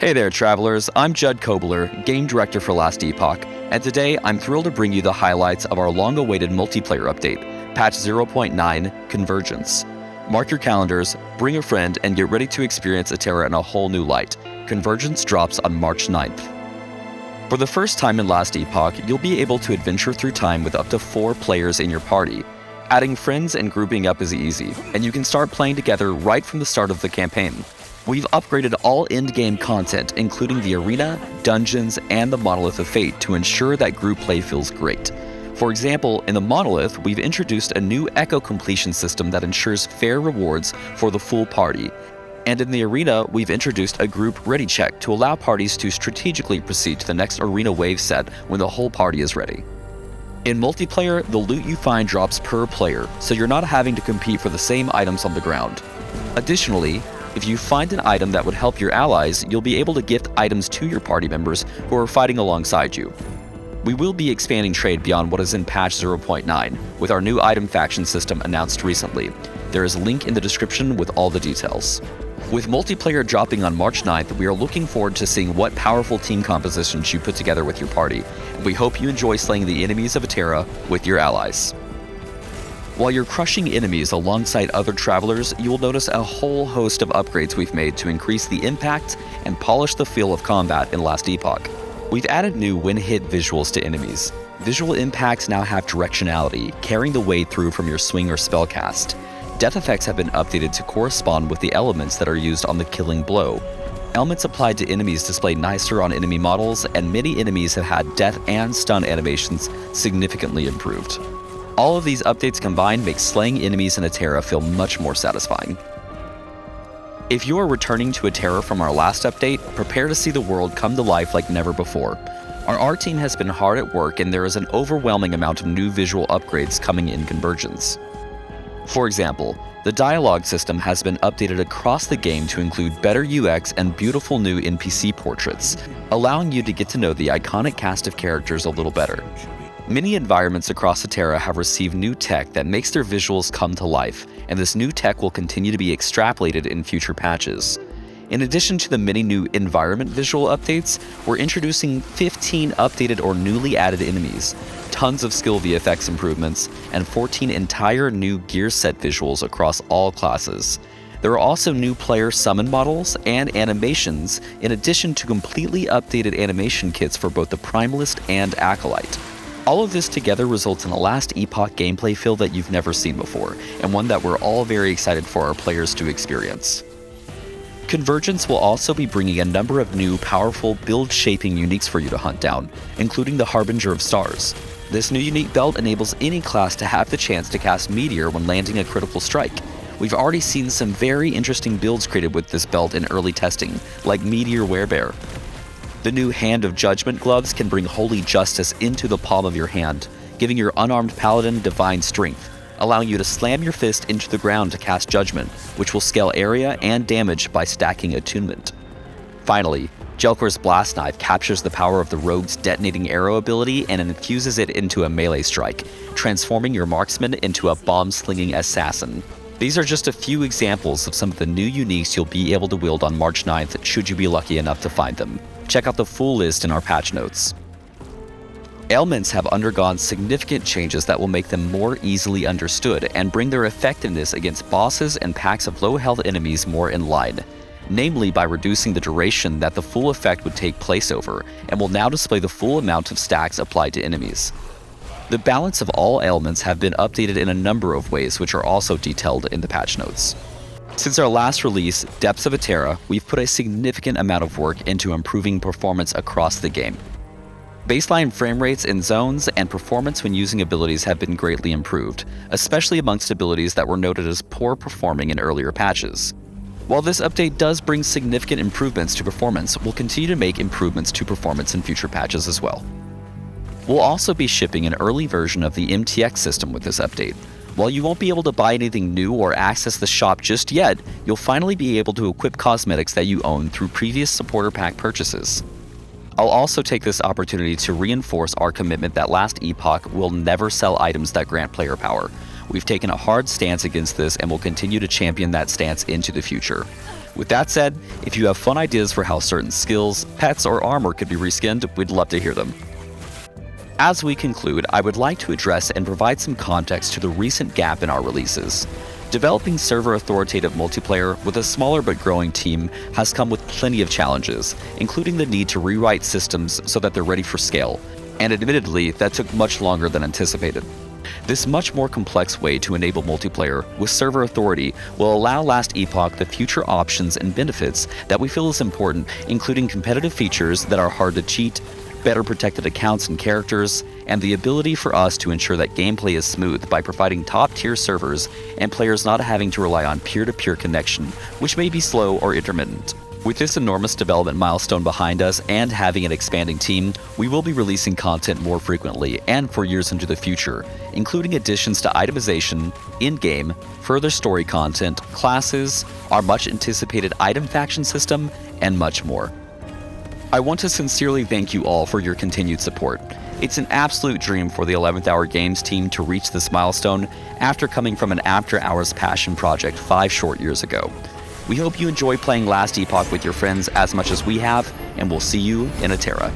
Hey there, travelers. I'm Judd, Game Director for Last Epoch, and today I'm thrilled to bring you the highlights of our long-awaited multiplayer update, Patch 0.9 Convergence. Mark your calendars, bring a friend, and get ready to experience Eterra in a whole new light. Convergence drops on March 9th. For the first time in Last Epoch, you'll be able to adventure through time with up to 4 players in your party. Adding friends and grouping up is easy, and you can start playing together right from the start of the campaign. We've upgraded all end-game content, including the arena, dungeons, and the Monolith of Fate to ensure that group play feels great. For example, in the Monolith, we've introduced a new echo completion system that ensures fair rewards for the full party. And in the arena, we've introduced a group ready check to allow parties to strategically proceed to the next arena wave set when the whole party is ready. In multiplayer, the loot you find drops per player, so you're not having to compete for the same items on the ground. Additionally, if you find an item that would help your allies, you'll be able to gift items to your party members who are fighting alongside you. We will be expanding trade beyond what is in patch 0.9, with our new item faction system announced recently. There is a link in the description with all the details. With multiplayer dropping on March 9th, we are looking forward to seeing what powerful team compositions you put together with your party. We hope you enjoy slaying the enemies of Eterra with your allies. While you're crushing enemies alongside other travelers, you will notice a whole host of upgrades we've made to increase the impact and polish the feel of combat in Last Epoch. We've added new when-hit visuals to enemies. Visual impacts now have directionality, carrying the weight through from your swing or spell cast. Death effects have been updated to correspond with the elements that are used on the killing blow. Ailments applied to enemies display nicer on enemy models, and many enemies have had death and stun animations significantly improved. All of these updates combined make slaying enemies in Eterra feel much more satisfying. If you are returning to Eterra from our last update, prepare to see the world come to life like never before. Our art team has been hard at work, and there is an overwhelming amount of new visual upgrades coming in Convergence. For example, the dialogue system has been updated across the game to include better UX and beautiful new NPC portraits, allowing you to get to know the iconic cast of characters a little better. Many environments across Eterra have received new tech that makes their visuals come to life, and this new tech will continue to be extrapolated in future patches. In addition to the many new environment visual updates, we're introducing 15 updated or newly added enemies, tons of skill VFX improvements, and 14 entire new gear set visuals across all classes. There are also new player summon models and animations, in addition to completely updated animation kits for both the Primalist and Acolyte. All of this together results in a Last Epoch gameplay feel that you've never seen before, and one that we're all very excited for our players to experience. Convergence will also be bringing a number of new, powerful, build-shaping uniques for you to hunt down, including the Harbinger of Stars. This new unique belt enables any class to have the chance to cast Meteor when landing a critical strike. We've already seen some very interesting builds created with this belt in early testing, like Meteor Werebear. The new Hand of Judgment gloves can bring holy justice into the palm of your hand, giving your unarmed paladin divine strength, allowing you to slam your fist into the ground to cast Judgment, which will scale area and damage by stacking attunement. Finally, Jelkor's Blast Knife captures the power of the rogue's detonating arrow ability and infuses it into a melee strike, transforming your marksman into a bomb-slinging assassin. These are just a few examples of some of the new uniques you'll be able to wield on March 9th should you be lucky enough to find them. Check out the full list in our patch notes. Ailments have undergone significant changes that will make them more easily understood and bring their effectiveness against bosses and packs of low-health enemies more in line, namely by reducing the duration that the full effect would take place over, and will now display the full amount of stacks applied to enemies. The balance of all ailments have been updated in a number of ways, which are also detailed in the patch notes. Since our last release, Depths of Eterra, we've put a significant amount of work into improving performance across the game. Baseline frame rates in zones and performance when using abilities have been greatly improved, especially amongst abilities that were noted as poor performing in earlier patches. While this update does bring significant improvements to performance, we'll continue to make improvements to performance in future patches as well. We'll also be shipping an early version of the MTX system with this update. While you won't be able to buy anything new or access the shop just yet, you'll finally be able to equip cosmetics that you own through previous supporter pack purchases. I'll also take this opportunity to reinforce our commitment that Last Epoch will never sell items that grant player power. We've taken a hard stance against this and will continue to champion that stance into the future. With that said, if you have fun ideas for how certain skills, pets, or armor could be reskinned, we'd love to hear them. As we conclude, I would like to address and provide some context to the recent gap in our releases. Developing server authoritative multiplayer with a smaller but growing team has come with plenty of challenges, including the need to rewrite systems so that they're ready for scale, and admittedly, that took much longer than anticipated. This much more complex way to enable multiplayer with server authority will allow Last Epoch the future options and benefits that we feel is important, including competitive features that are hard to cheat, better protected accounts and characters, and the ability for us to ensure that gameplay is smooth by providing top-tier servers and players not having to rely on peer-to-peer connection, which may be slow or intermittent. With this enormous development milestone behind us and having an expanding team, we will be releasing content more frequently and for years into the future, including additions to itemization, in-game, further story content, classes, our much-anticipated item faction system, and much more. I want to sincerely thank you all for your continued support. It's an absolute dream for the 11th Hour Games team to reach this milestone after coming from an after-hours passion project 5 short years ago. We hope you enjoy playing Last Epoch with your friends as much as we have, and we'll see you in Atera.